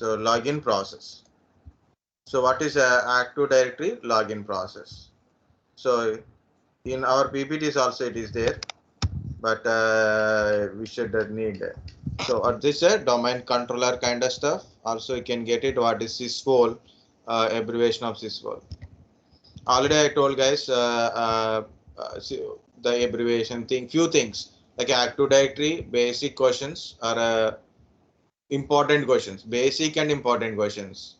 So login process. So what is a Active Directory login process? So in our PPTs also it is there, but we should need. So this is a domain controller kind of stuff. Also you can get it. What is sysvol? Abbreviation of sysvol. Already I told guys the abbreviation thing. Few things like Active Directory basic questions are important questions, basic and important questions.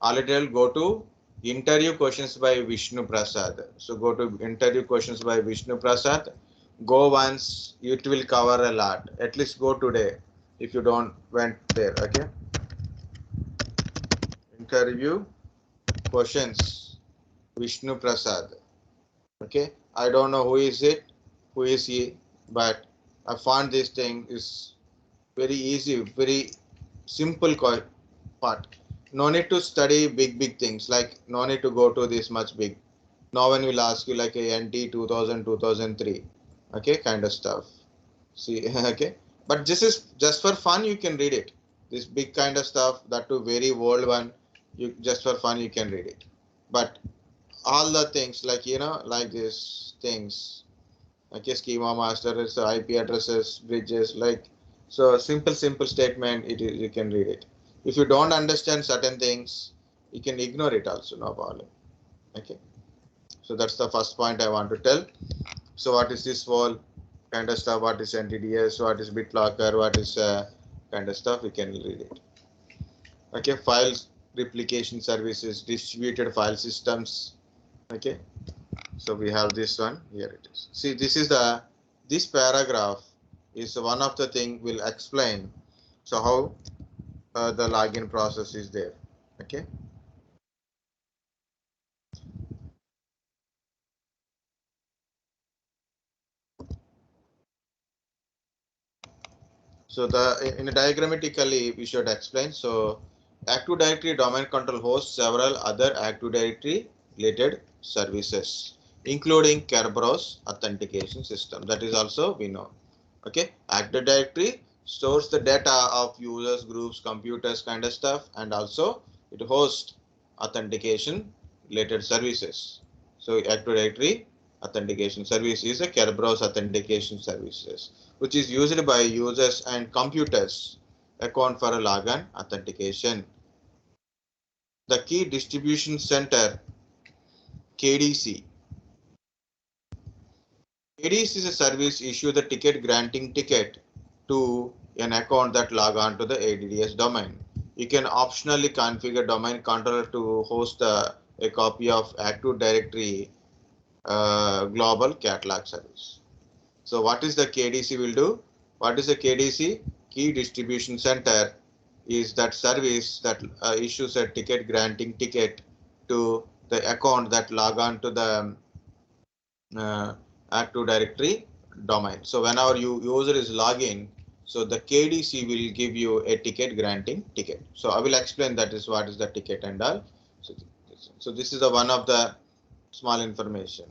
Already I'll go to interview questions by Vishnu Prasad. So go to interview questions by Vishnu Prasad. Go once, it will cover a lot. At least go today if you don't went there. Okay. Interview questions, Vishnu Prasad. Okay. I don't know who is it, who is he, but I found this thing is very easy, very simple part. No need to study big things, like no need to go to this much big. No one will ask you like a NT 2000 2003, okay, kind of stuff. See, okay, but this is just for fun. You can read it. This big kind of stuff, that too very old one. You just for fun you can read it. But all the things like like these things, okay, schema master, so IP addresses, bridges, like so simple statement. It is, you can read it. If you don't understand certain things, you can ignore it also, no problem. Okay, so that's the first point I want to tell. So what is this whole kind of stuff? What is NTDS? What is BitLocker? What is kind of stuff? You can read it. Okay, files replication services, distributed file systems. Okay, so we have this one here. It is. See, this paragraph is one of the thing will explain. So how the login process is there. Okay. So in diagrammatically we should explain. So Active Directory domain control hosts several other Active Directory related services, including Kerberos authentication system. That is also we know. Okay, Active Directory stores the data of users, groups, computers, kind of stuff, and also it hosts authentication related services. So Active Directory authentication service is a Kerberos authentication services, which is used by users and computers account for a login authentication. The key distribution center KDC. KDC is a service issue the ticket granting ticket to an account that log on to the ADDS domain. You can optionally configure domain controller to host a copy of Active Directory global catalog service. So what is the KDC will do? What is the KDC? Key distribution center is that service that issues a ticket granting ticket to the account that log on to the Active Directory domain. So whenever user is login, so the KDC will give you a ticket granting ticket. So I will explain that is what is the ticket and all. So this is the one of the small information.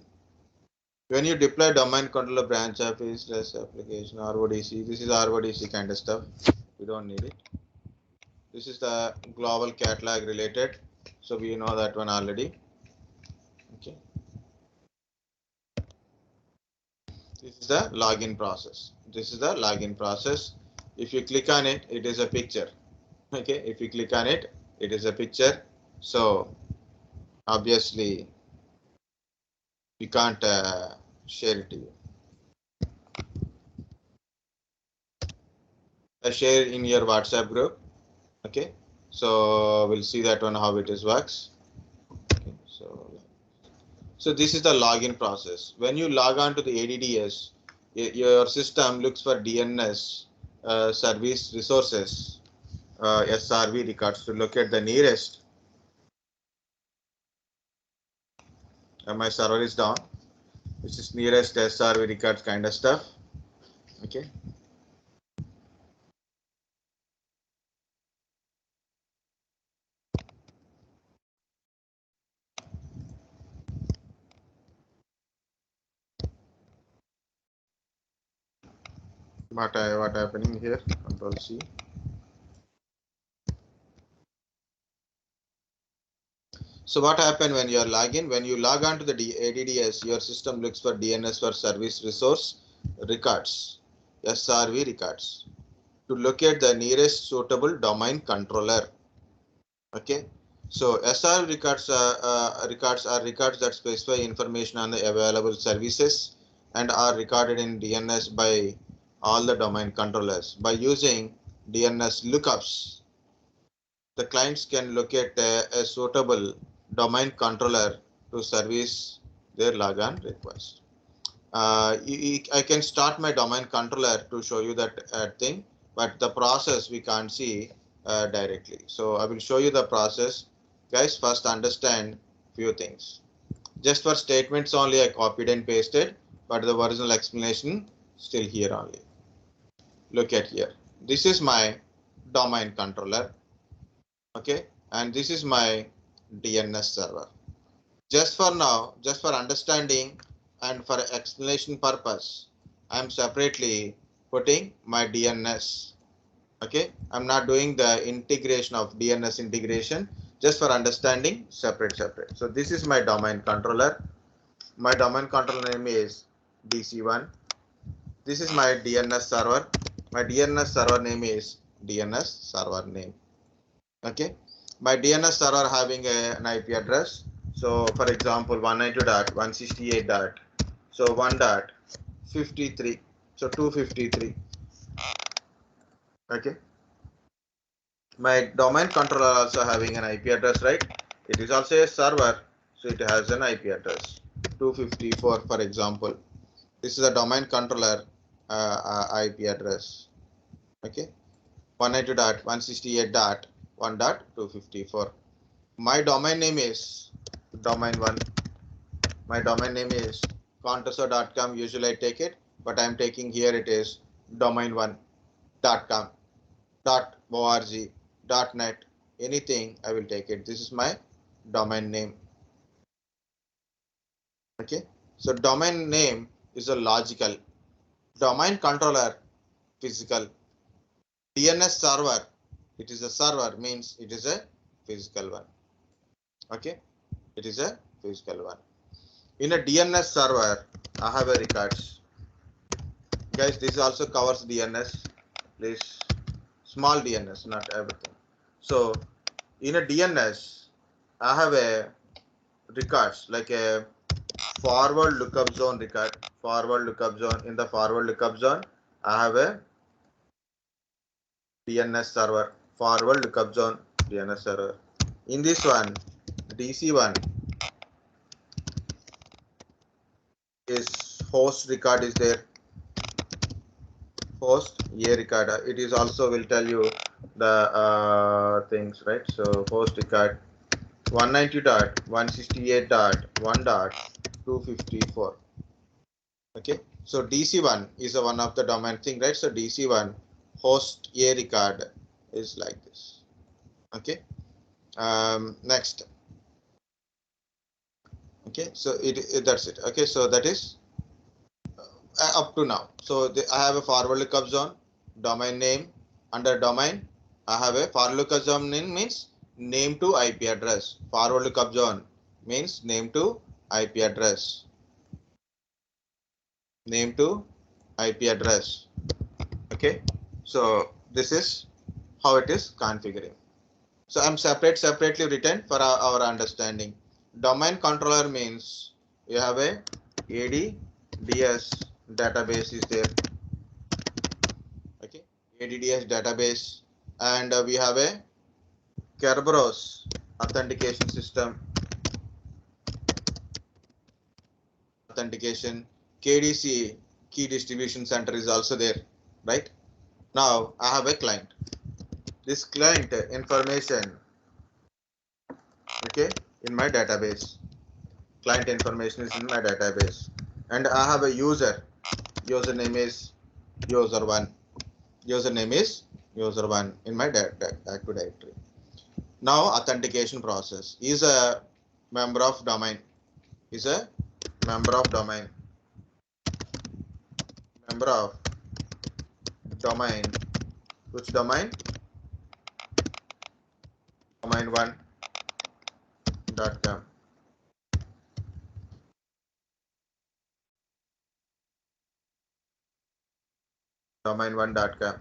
When you deploy domain controller branch office REST application RODC, this is RODC kind of stuff. We don't need it. This is the global catalog related. So we know that one already. Okay. This is the login process. This is the login process. If you click on it, it is a picture. Okay. If you click on it, it is a picture. So obviously we can't share it to you. I share in your WhatsApp group. Okay. So we'll see that one how it is works. Okay. So this is the login process. When you log on to the ADDS, your system looks for DNS service resources, SRV records to locate the nearest. My server is down. This is nearest SRV records kind of stuff. Okay. What happening here? Control C. So what happened when you are login? When you log on to the ADDS, your system looks for DNS for service resource records, SRV records, to locate the nearest suitable domain controller. Okay, so SRV records are records that specify information on the available services and are recorded in DNS by all the domain controllers. By using DNS lookups, the clients can locate a suitable domain controller to service their logon request. I can start my domain controller to show you that thing, but the process we can't see directly. So I will show you the process. Guys, first understand few things. Just for statements only I copied and pasted, but the original explanation still here only. Look at here. This is my domain controller. Okay, and this is my DNS server. Just for now, just for understanding and for explanation purpose, I am separately putting my DNS. Okay, I'm not doing the integration of DNS integration, just for understanding separate. So this is my domain controller. My domain controller name is DC1. This is my DNS server. My DNS server name is DNS server name. Okay, my DNS server having an IP address. So for example, 192.168. So 1.53. So 253. Okay. My domain controller also having an IP address, right? It is also a server, so it has an IP address 254, for example. This is a domain controller IP address. Okay. 192.168.1.254. My domain name is domain1. My domain name is contoso.com. Usually I take it, but I am taking here it is domain1.com, .org, .net, anything I will take it. This is my domain name. Okay, so domain name is a logical, domain controller physical, DNS server, it is a server, means it is a physical one. Okay, it is a physical one. In a DNS server, I have a records. Guys, this also covers DNS. Please, small DNS, not everything. So, in a DNS, I have a records like a forward lookup zone record. Forward lookup zone. In the forward lookup zone, I have a DNS server. Forward lookup zone DNS server. In this one, DC1 is host record is there. Host A record. It is also will tell you the things, right? So host record 190.168.1.254. Okay, so DC1 is a one of the domain thing, right? So DC1 host A record is like this. Okay, next. Okay, so that's it. Okay, so that is up to now. So I have a forward lookup zone, domain name, under domain I have a forward lookup zone name means name to IP address. Forward lookup zone means name to IP address. Name to IP address. Okay, so this is how it is configuring. So I'm separately written for our understanding. Domain controller means you have a ADDS database is there. Okay, ADDS database, and we have a Kerberos authentication system. Authentication, KDC, key distribution center is also there, right? Now I have a client. This client information, okay, in my database. Client information is in my database, and I have a user. Username is user1. Username is user1 in my Active Directory. Now authentication process is a member of domain. Is a member of domain. Member of domain. Which domain? Domain 1. domain1.com. Domain1.com.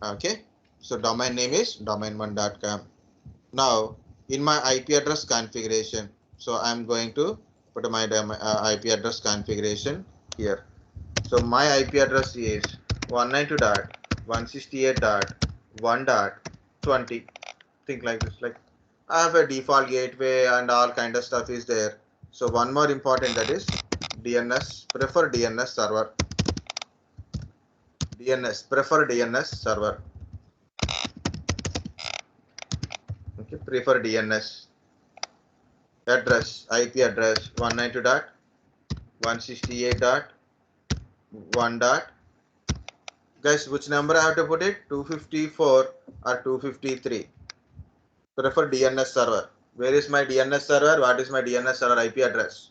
Okay, so domain name is domain1.com. Now in my IP address configuration, so I'm going to put my IP address configuration here. So my IP address is 192.168.1.20. Think like this, like I have a default gateway and all kind of stuff is there. So one more important, that is DNS, prefer DNS server. Prefer DNS server. Okay, prefer DNS. Address, IP address 192.168.1. Guys, which number I have to put it? 254 or 253? Prefer DNS server. Where is my DNS server? What is my DNS server IP address?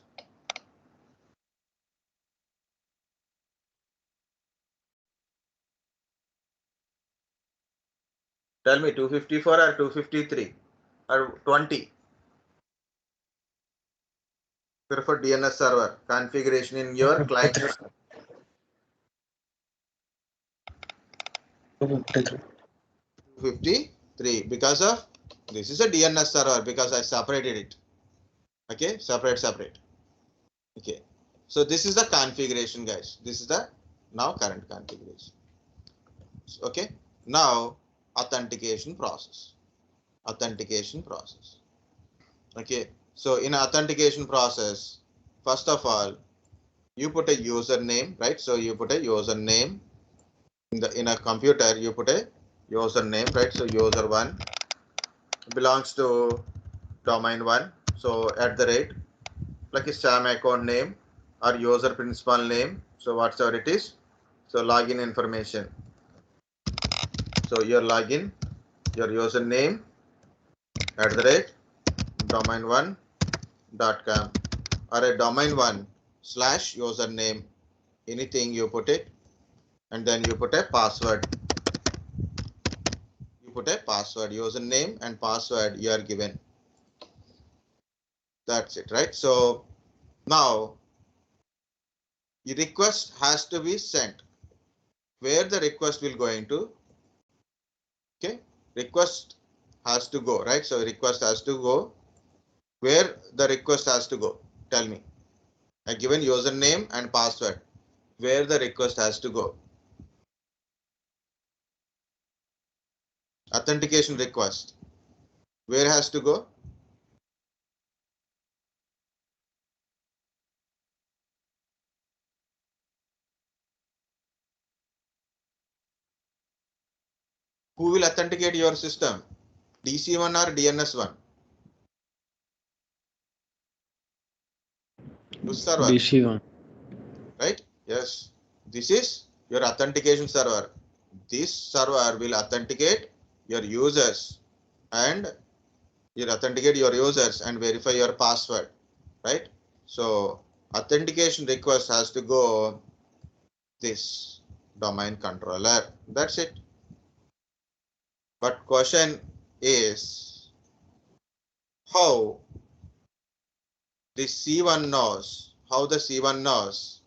Tell me, 254 or 253 or 20? Prefer DNS server configuration in your client. 253, because of this is a DNS server, because I separated it. Okay, separate. Okay, so this is the configuration, guys. This is the now current configuration. Okay, now authentication process. Okay, so in authentication process, first of all, you put a username, right? So you put a username in a computer. You put a username, right? So user1 belongs to domain1. So @ like a SAM account name or user principal name. So whatever it is. So login information. So your login, your username @ domain1.com or a domain1/username. Anything you put it, and then you put a password. Username and password you are given. That's it, right? So now the request has to be sent. Where the request will going to? Okay, request has to go, right? So request has to go. Where the request has to go? Tell me. I given username and password. Where the request has to go? Authentication request. Where has to go? Who will authenticate your system? DC1 or DNS1? Which server? DC1. Right? Yes. This is your authentication server. This server will authenticate your users and verify your password. Right? So authentication request has to go this domain controller. That's it. But question is how the C1 knows, how the C1 knows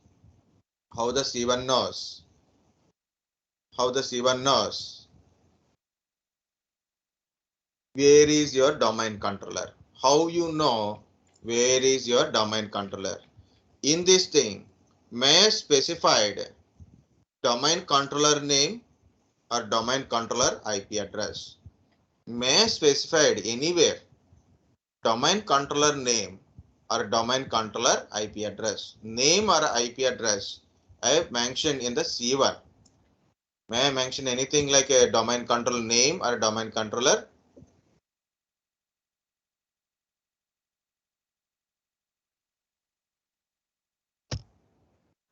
where is your domain controller. How you know where is your domain controller? In this thing, may specified domain controller name or domain controller IP address. May specified anywhere domain controller name or domain controller IP address. Name or IP address I have mentioned in the C1. May I mention anything like a domain controller name or domain controller?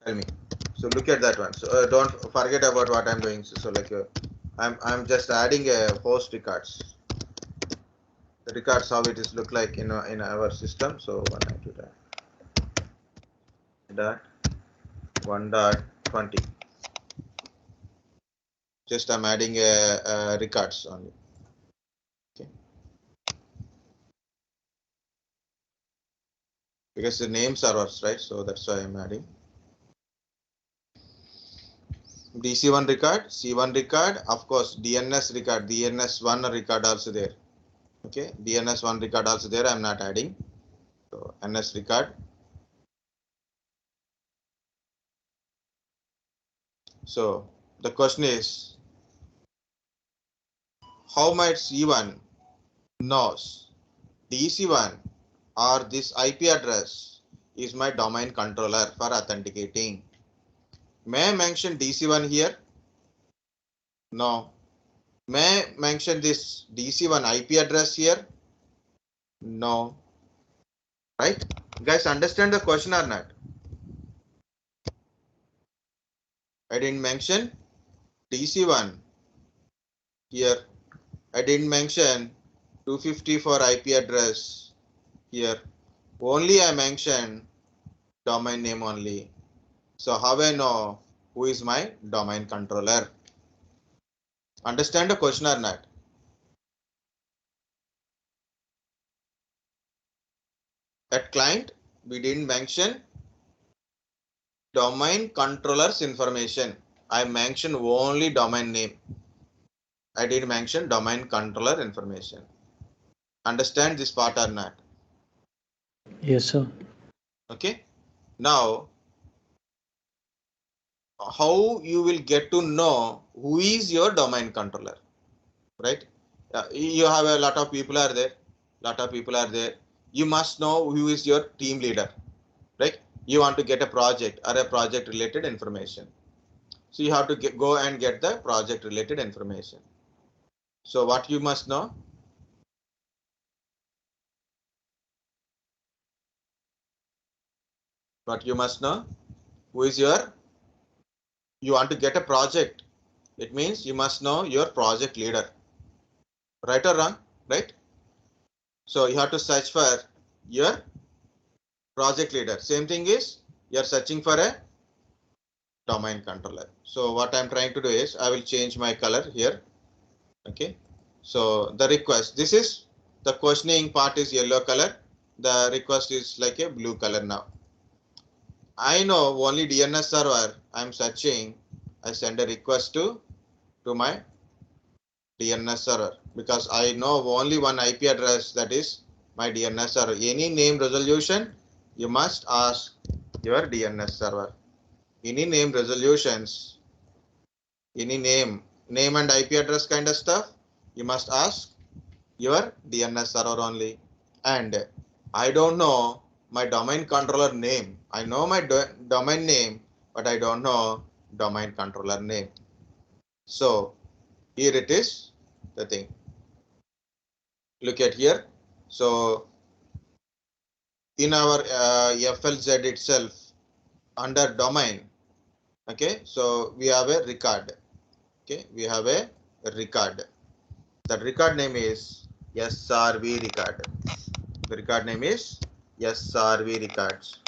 Tell me. So look at that one. So don't forget about what I'm doing. So like I'm just adding a host records. The records how it is look like in our system. So 192.1.20. Just I'm adding a records only. Okay. because the name servers, right? So that's why I'm adding. DC1 record, C1 record, of course, DNS record, DNS1 record also there. Okay, DNS1 record also there, I'm not adding. So NS record. So the question is, how might C1 knows DC1 or this IP address is my domain controller for authenticating? May I mention DC1 here? No. May I mention this DC1 IP address here? No. Right? Guys, understand the question or not? I didn't mention DC1 here. I didn't mention 254 IP address here. Only I mentioned domain name only. So how I know who is my domain controller? Understand the question or not? At client, we didn't mention domain controller's information. I mentioned only domain name. I didn't mention domain controller information. Understand this part or not? Yes, sir. Okay. Now, how you will get to know who is your domain controller, right? You have a lot of people are there. You must know who is your team leader, right? You want to get a project or a project related information. So you have to go and get the project related information. So what you must know? What you must know? Who is your? You want to get a project. It means you must know your project leader. Right or wrong? Right? So you have to search for your project leader. Same thing is you are searching for a domain controller. So what I'm trying to do is I will change my color here. Okay. So the request, this is the questioning part is yellow color. The request is like a blue color now. I know only DNS server I'm searching. I send a request to my DNS server because I know only one IP address, that is my DNS server. Any name resolution, you must ask your DNS server. Any name resolutions, any name and IP address kind of stuff, you must ask your DNS server only. And I don't know my domain controller name. I know my domain name, but I don't know domain controller name. So here it is, the thing. Look at here. So in our FLZ itself, under domain, okay, so we have a record. Okay, we have a record. The record name is SRV record. The record name is SRV records.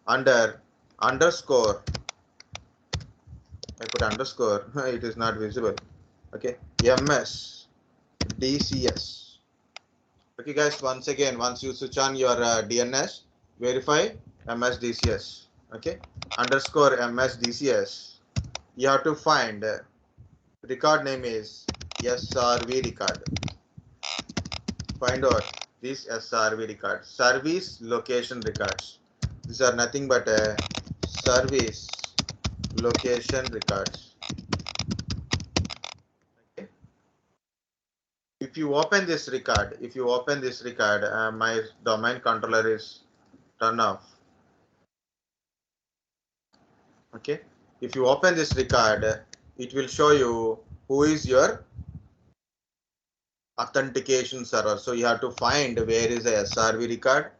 Under underscore, I put underscore, it is not visible. Okay, MS DCS. Okay, guys, once again, once you switch on your DNS, verify MS DCS. Okay, underscore MS DCS. You have to find record name is SRV record. Find out this SRV record, service location records. These are nothing but service location records. Okay. If you open this record, my domain controller is turned off. Okay. If you open this record, it will show you who is your authentication server. So you have to find where is the SRV record.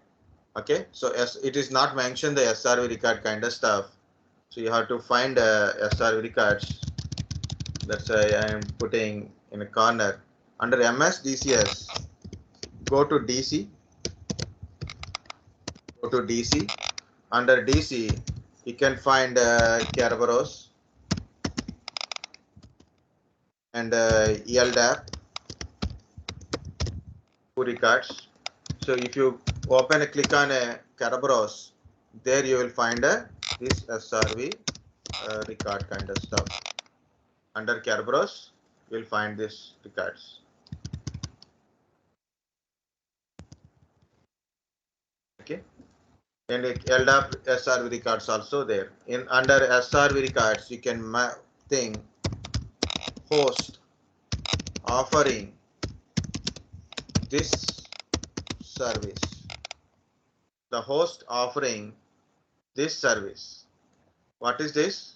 Okay, so it is not mentioned the SRV record kind of stuff. So you have to find SRV records. That's why I am putting in a corner. Under MS DCS, go to DC. Under DC, you can find Kerberos and LDAP records. So if you click on Kerberos, there you will find this SRV record kind of stuff. Under Kerberos, you will find this records. Okay, and LDAP SRV records also there. In under SRV records, you can think host offering this service. The host offering this service. What is this?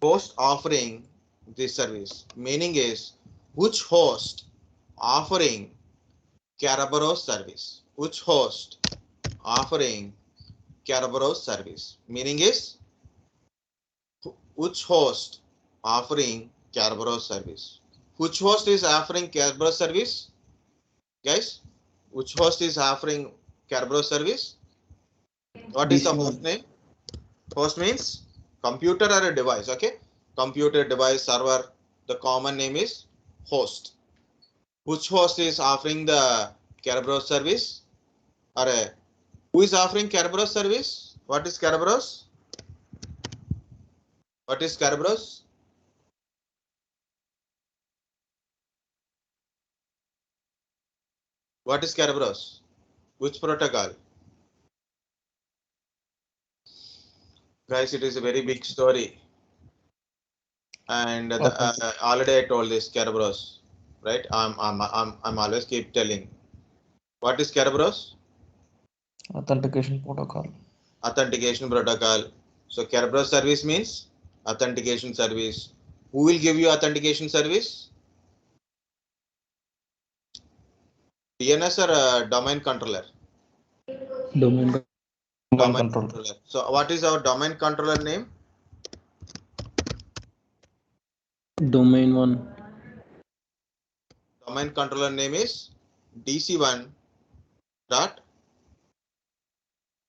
Host offering this service. Meaning is which host offering Kerberos service. Which host offering Kerberos service. Meaning is which host offering Kerberos service. Which host is offering Kerberos service? Guys, which host is offering Kerberos service? What is the host name? Host means computer or a device. Okay, computer, device, server. The common name is host. Which host is offering the Kerberos service? Or who is offering Kerberos service? What is Kerberos? What is Kerberos? What is Kerberos? Which protocol? Guys, it is a very big story. And already I told this Kerberos, right? I'm always keep telling. What is Kerberos? Authentication protocol. Authentication protocol. So Kerberos service means authentication service. Who will give you authentication service? DNS or domain controller? Domain controller. So what is our domain controller name? Domain 1. Domain controller name is DC1 dot.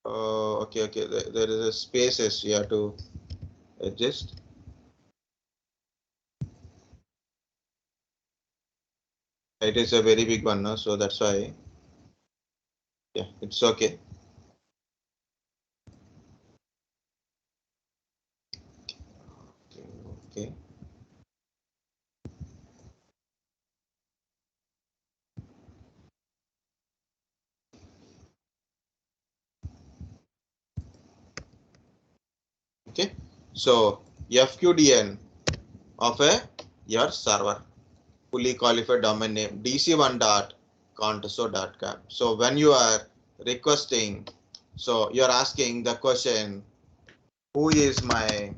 Okay. There is a spaces you have to adjust. It is a very big one, no? So that's why. Yeah, it's okay. Okay. Okay. So FQDN of your server, fully qualified domain name dc1.contoso.com. So when you are requesting, so you're asking the question, who is my,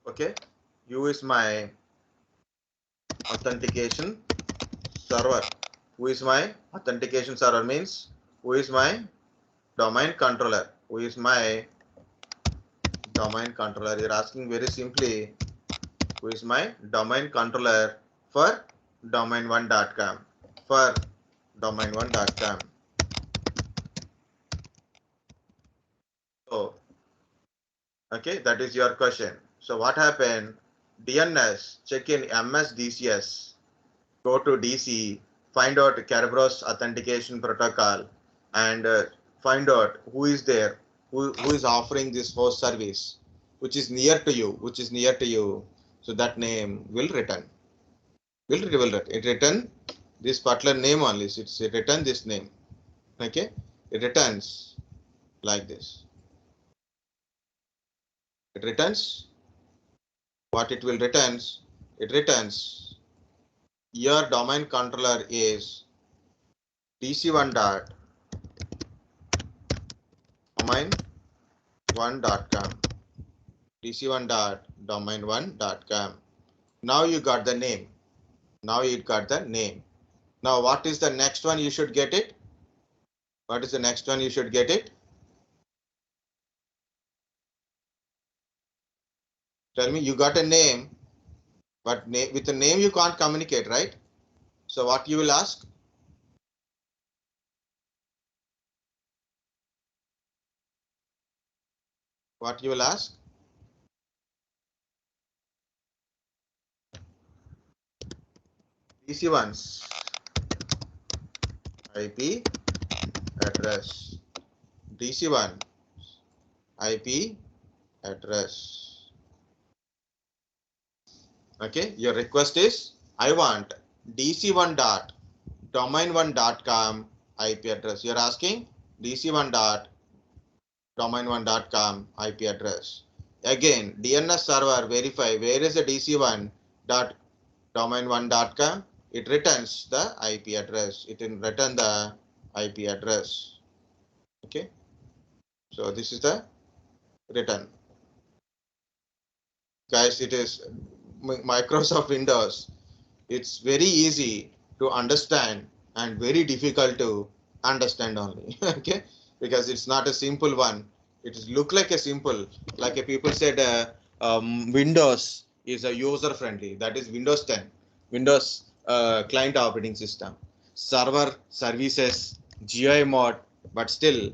okay, who is my authentication server? Who is my authentication server means who is my domain controller? Who is my domain controller? You're asking very simply, who is my domain controller for domain1.com, for domain1.com. So, okay, that is your question. So what happened? DNS, check in MS DCS, go to DC, find out Kerberos authentication protocol, and find out who is there, who is offering this host service, which is near to you, so that name will return. It return this particular name only. It return this name. Okay, it returns like this. It returns what it will returns. It returns your domain controller is dc1 dot domain1.com, dc1 dot domain1.com. Now you got the name. Now what is the next one you should get it? What is the next one you should get it? Tell me, you got a name, but with a name you can't communicate, right? So what you will ask? What you will ask? DC ones. IP address. DC1 IP address. Okay, your request is I want DC1 dot domain1.com IP address. You're asking DC1 dot domain1.com IP address. Again, DNS server verify where is the DC1 dot domain1.com. It returns the IP address. It will return the IP address. Okay. So this is the return. Guys, it is Microsoft Windows. It's very easy to understand and very difficult to understand only. Okay, because it's not a simple one. It look like a simple, like a people said Windows is a user friendly. That is Windows 10, Windows client operating system, server services, GUI mod, but still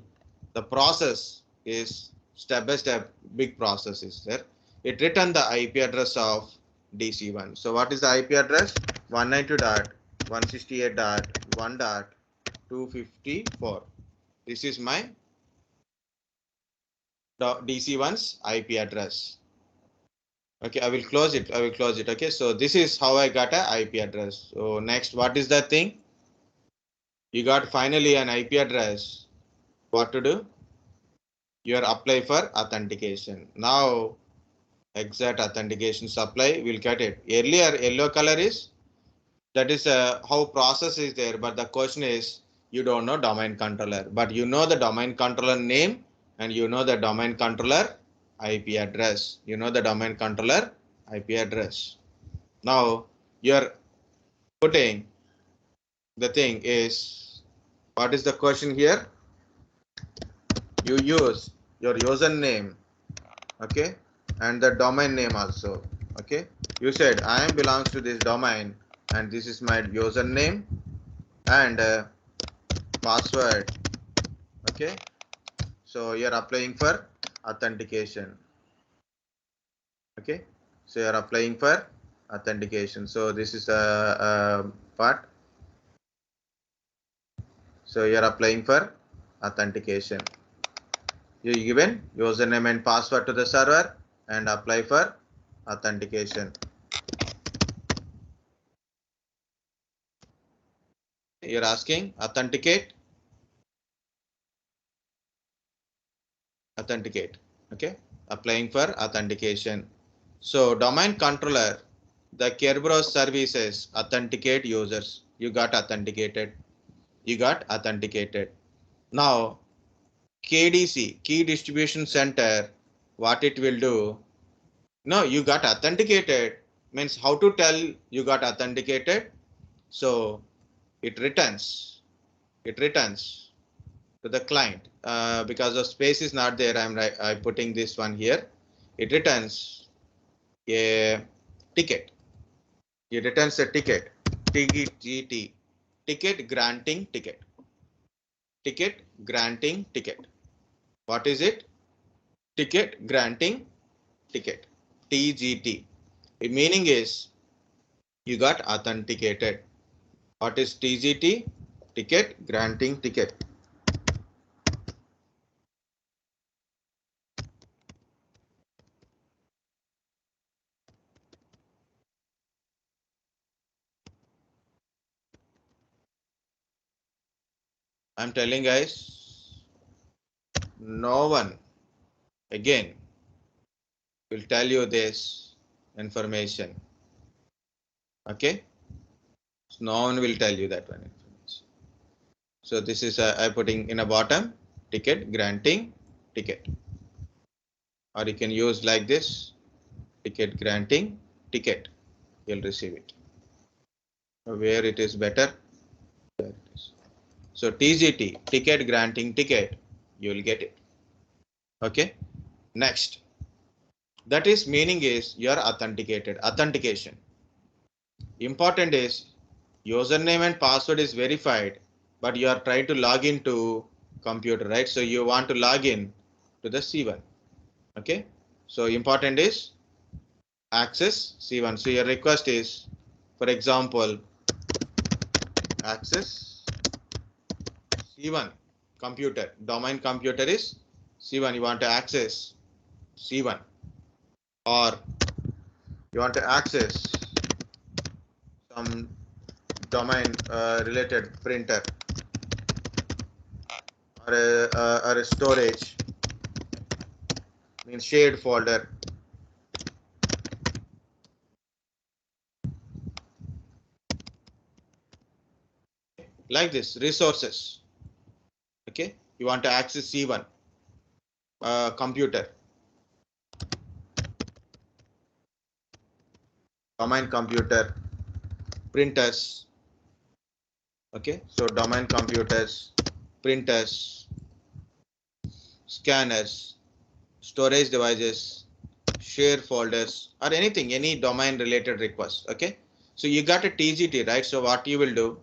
the process is step by step. Big process is there. It returned the IP address of DC1. So what is the IP address? 192.168.1.254. This is my DC1's IP address. Okay, I will close it. Okay, so this is how I got a IP address. So next, what is that thing? You got finally an IP address. What to do? You are apply for authentication. Now exact authentication supply will get it. Earlier yellow color is that is how process is there, but the question is you don't know domain controller, but you know the domain controller name and you know the domain controller IP address. You know the domain controller IP address. Now you're putting the thing is, what is the question here? You use your username, okay, and the domain name also. Okay, you said I am belongs to this domain and this is my username and password. Okay, so you're applying for authentication. Okay, so you're applying for authentication. So this is a part. So you're applying for authentication. You given username and password to the server and apply for authentication. You're asking authenticate. Okay, applying for authentication. So domain controller, the Kerberos services authenticate users. You got authenticated. Now KDC, key distribution center, what it will do? No, you got authenticated means how to tell you got authenticated. So it returns to the client because the space is not there. I'm putting this one here. It returns a ticket. It returns a ticket. TGT, ticket granting ticket. Ticket granting ticket. What is it? Ticket granting ticket. TGT. The meaning is you got authenticated. What is TGT? Ticket granting ticket. I'm telling guys, no one again will tell you this information. Okay, so no one will tell you that one information. So this is I'm putting in a bottom ticket granting ticket, or you can use like this ticket granting ticket. You'll receive it. Where it is better? There it is. So TGT, ticket granting ticket, you will get it. Okay. Next, that is meaning is you are authenticated. Authentication. Important is username and password is verified, but you are trying to log into computer, right? So you want to log in to the C1. Okay. So important is access C1. So your request is, for example, access C1 computer, domain computer is C1. You want to access C1, or you want to access some domain related printer or a storage, means shared folder. Like this, resources. Okay, you want to access C1 computer, domain computer, printers. Okay, so domain computers, printers, scanners, storage devices, share folders, or anything, any domain related request. Okay, so you got a TGT, right? So what you will do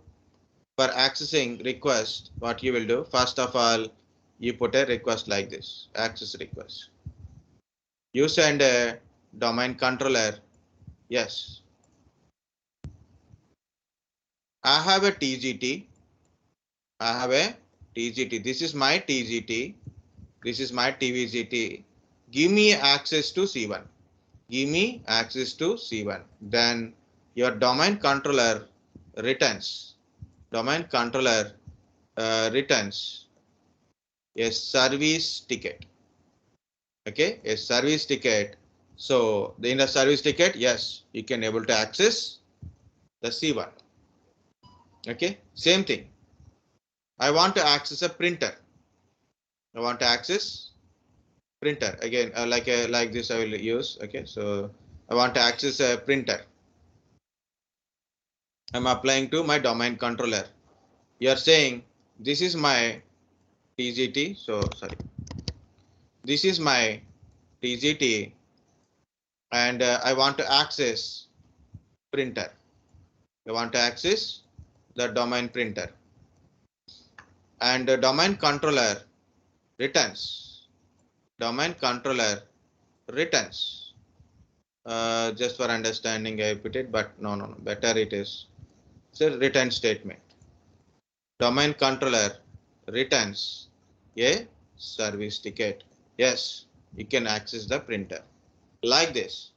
for accessing request, what you will do, first of all, you put a request like this, access request. You send a domain controller. Yes, I have a TGT. I have a TGT. This is my TGT. This is my TVGT. Give me access to C1. Give me access to C1. Then your domain controller returns. Domain controller returns a service ticket. Okay, a service ticket. So in the service ticket, yes, you can able to access the C1. Okay, same thing. I want to access a printer. I want to access printer again, like this I will use. Okay, so I want to access a printer. I'm applying to my domain controller. You are saying this is my TGT. So sorry, this is my TGT, and I want to access printer. I want to access the domain printer, and the domain controller returns. Domain controller returns. Just for understanding, I put it, but no. Better it is. It's a return statement. Domain controller returns a service ticket. Yes, you can access the printer. Like this.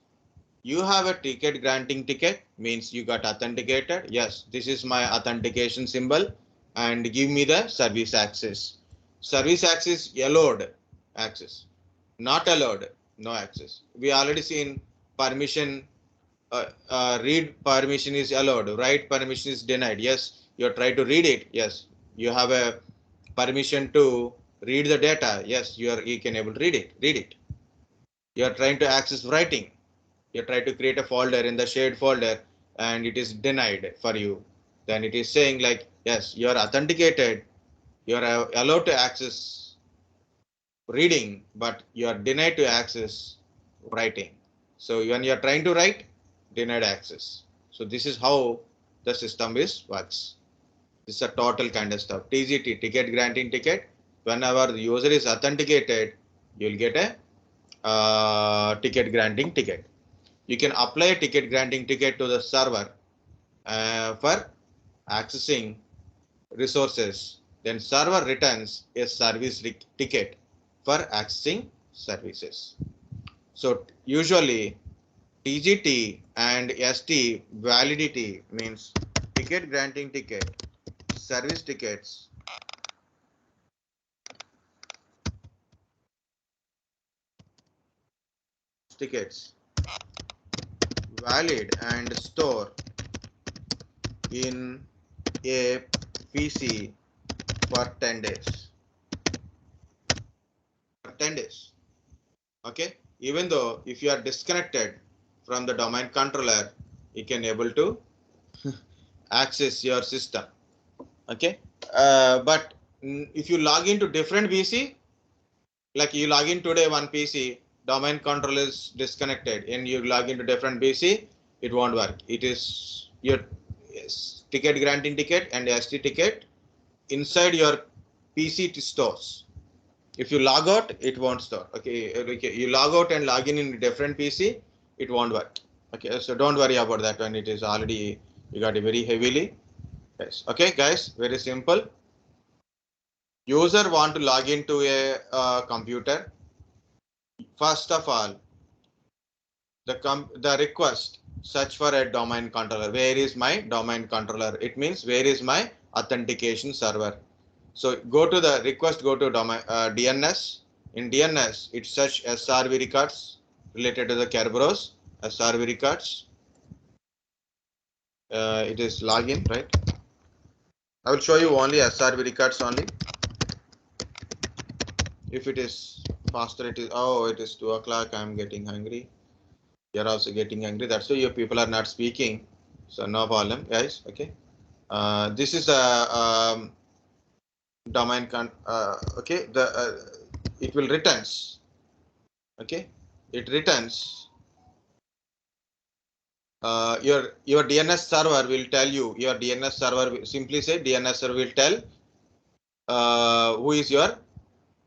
You have a ticket granting ticket, means you got authenticated. Yes, this is my authentication symbol, and give me the service access. Service access allowed access. Not allowed, no access. We already seen permission. Read permission is allowed, write permission is denied. Yes, you try to read it. Yes, you have a permission to read the data. Yes, you can able to read it. You are trying to access writing. You try to create a folder in the shared folder, and it is denied for you. Then it is saying like, yes, you are authenticated. You are allowed to access reading, but you are denied to access writing. So when you are trying to write, denied access. So this is how the system works. This is a total kind of stuff. TGT, ticket granting ticket. Whenever the user is authenticated, you will get a ticket granting ticket. You can apply a ticket granting ticket to the server for accessing resources. Then server returns a service ticket for accessing services. So usually TGT and ST validity means ticket granting ticket, service tickets, valid and store in a PC for 10 days. For 10 days. Okay. Even though if you are disconnected from the domain controller, you can able to access your system. Okay. But if you log into different PC, like you log in today one PC, domain controller is disconnected, and you log into different PC, it won't work. It is your ticket granting ticket and ST ticket inside your PC stores. If you log out, it won't store. Okay, you log out and log in different PC, it won't work. Okay, so don't worry about that when it is already you got it very heavily. Yes. Okay, guys, very simple. User want to log into a computer. First of all, the request search for a domain controller. Where is my domain controller? It means where is my authentication server? So go to the request, go to domain DNS. In DNS, it search SRV records related to the Kerberos SRV records. It is login, right? I will show you only SRV records only. If it is faster, it is, oh, it is 2 o'clock. I'm getting hungry. You're also getting angry. That's why you people are not speaking. So no problem, guys. Okay. This is a domain okay. It will returns. Okay. It returns. Your DNS server will tell you. Your DNS server simply say DNS server will tell who is your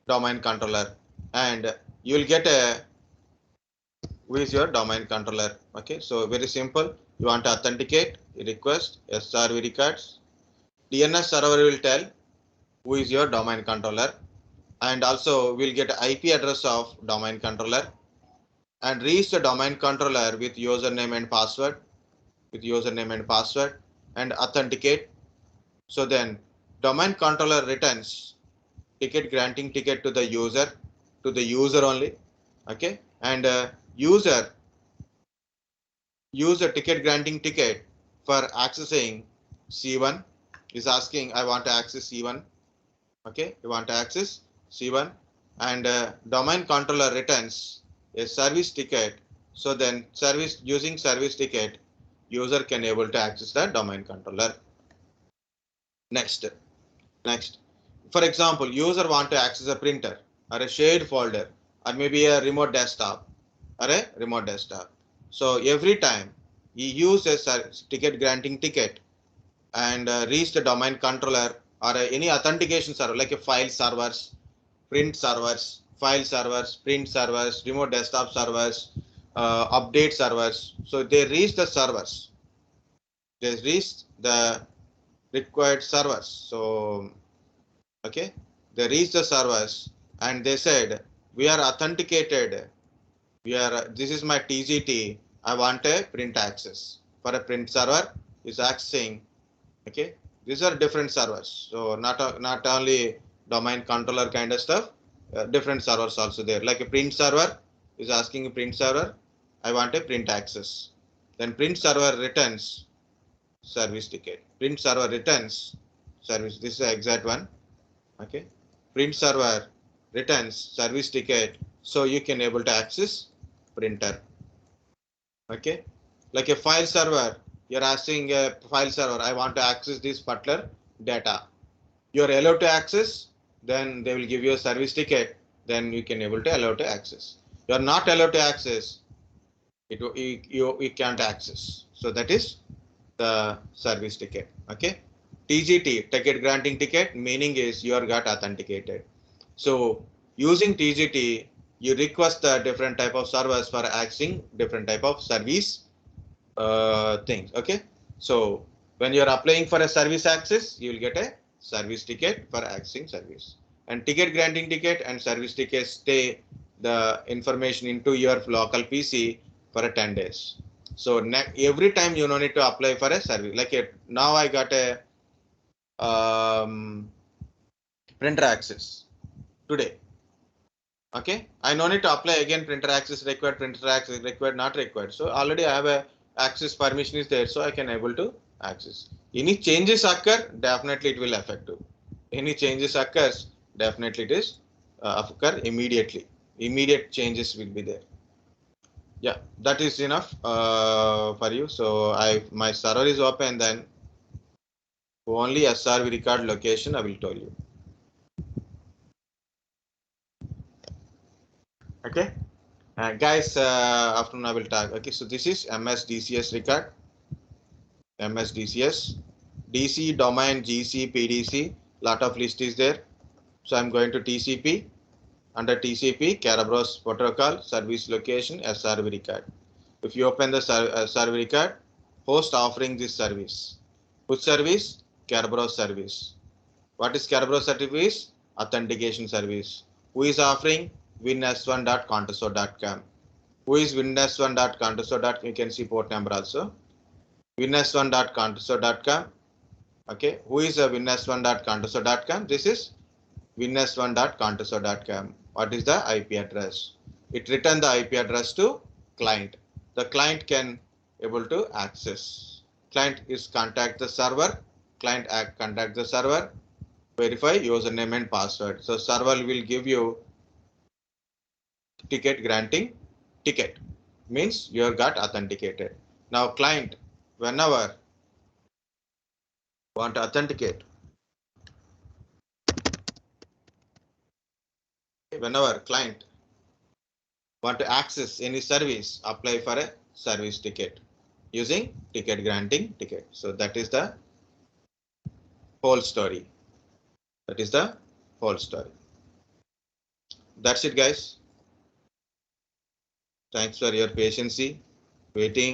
domain controller, and you will get a who is your domain controller. Okay, so very simple. You want to authenticate, request SRV records. DNS server will tell who is your domain controller, and also we'll get IP address of domain controller and reach the domain controller with username and password, and authenticate. So then domain controller returns ticket granting ticket to the user only. Okay, and use a ticket granting ticket for accessing C1 is asking I want to access C1. Okay, you want to access C1, and domain controller returns a service ticket. So then service using service ticket, user can able to access the domain controller. Next, for example, user want to access a printer or a shared folder or maybe a remote desktop. So every time he uses a ticket granting ticket and reach the domain controller or any authentication server like a file servers, print servers, file servers, print servers, remote desktop servers, update servers. So they reach the servers. They reach the required servers. So okay, they reach the servers and they said we are authenticated. This is my TGT. I want a print access. For a print server is accessing. Okay, these are different servers. So not only domain controller kind of stuff, different servers also there. Like a print server is asking a print server, I want a print access. Then print server returns service ticket. Print server returns service. This is the exact one. Okay, print server returns service ticket, so you can able to access printer. Okay, like a file server, you're asking a file server, I want to access this particular data. You're allowed to access, then they will give you a service ticket, then you can able to allow to access. You're not allowed to access, you can't access. So that is the service ticket. Okay, TGT, ticket granting ticket, meaning is you are got authenticated. So using TGT, you request the different type of servers for accessing different type of service things. Okay, so when you are applying for a service access, you will get a service ticket for accessing service, and ticket granting ticket and service ticket stay the information into your local PC for 10 days. So every time you don't need to apply for a service. Like now I got a printer access today. Okay, I no need to apply again printer access required, not required. So already I have a access permission is there, so I can able to access. Any changes occur, definitely it will affect you. Any changes occurs, definitely it is occur immediately. Immediate changes will be there. Yeah, that is enough for you. So my server is open, then only SRV record location I will tell you. Okay. Guys, afternoon I will talk. Okay, so this is MSDCS record, MSDCS, DC domain GC PDC. Lot of list is there. So I'm going to TCP. Under TCP, Kerberos protocol, service location, SRV record. If you open the server record, host offering this service. Which service? Kerberos service. What is Kerberos service? authentication service. Who is offering? WinS1.contest.com. Who is WinS1.contest.com? You can see port number also. WinS1.contest.com. Okay. Who is a WinS1.contest.com? This is WinS1.contest.com. What is the IP address? It return the IP address to client. The client can able to access. Client is contact the server. Client contact the server. Verify username and password. So server will give you ticket granting ticket. Means you have got authenticated. Now client, whenever want to authenticate, whenever client want to access any service, apply for a service ticket using ticket granting ticket. So that is the whole story. That is the whole story. That's it, guys. Thanks for your patience, waiting.